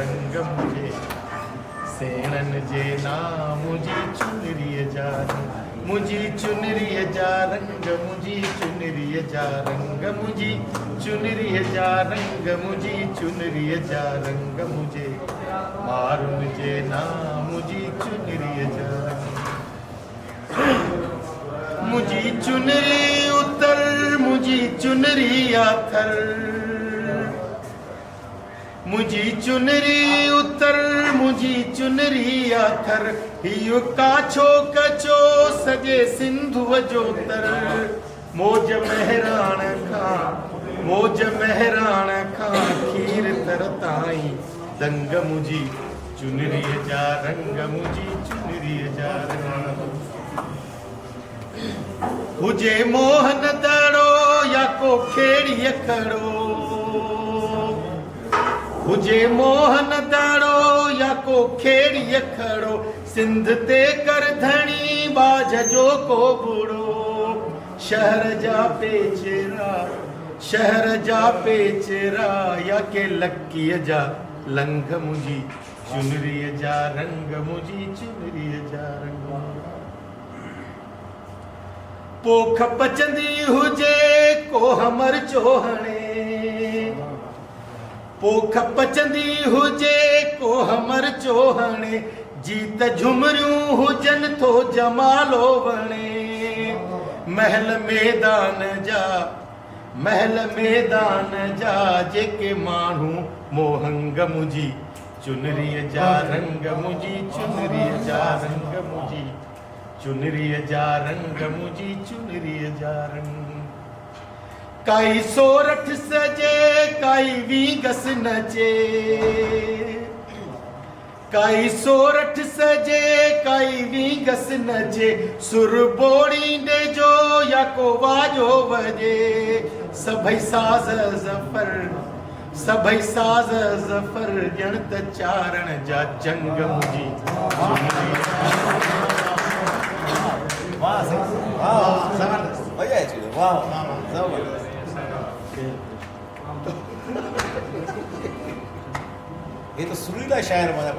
रंग मुझे सेणन जे नाम मुझी चुनरी जा रंग मुझी चुनरी जा रंग मुझी चुनरी जा रंग मुझी चुनरी जा रंग मुझी चुनरी जा रंग मुझे मारुन जे नाम मुझी चुनरी जा रंग मुझी चुनरी उतर मुझी चुनरी आथर मुझी चुनरी उतर मुझी चुनरी आथर हियो काछो कचो सजे सिंधु जो तर मौज मेहरान खां खीर तर ताई दंग मुझी चुनरी जा रंग मुझी चुनरी जा रंग हुजे मोहन दड़ो या को खेड़ी खड़ो हुजे मोहन दड़ो या को खेड़ी खड़ो सिंध ते कर धणी बाज जो को बुड़ो शहर जा पेचरा या के लक्की जा लंग मुझी चुनरी जा रंग मुझी चुनरी जा रंग पोख पचंदी हुजे को हमर चोहणे पोख पचंदी हुजे को हमर चोहणे जीत झुमरियूं हुजन थो जमालो वणे महल मैदान जा जेके माण्हू मोहंग मुझी चुनरी जा रंग मुझी चुनरी जा रंग मुझी चुनरी जा रंग मुझी चुनरी जा रंग काई सोरठ सजे काई वीगस नचे काई सोरठ सजे काई वीगस नचे सुर बोड़ी ने जो या को वाजो वजे सभई साज जफर जण त चारण जा जंग मुझी वाह जबरदस्त मजा आई वाह जबरदस्त ये तो सुरीला शायर माझ्या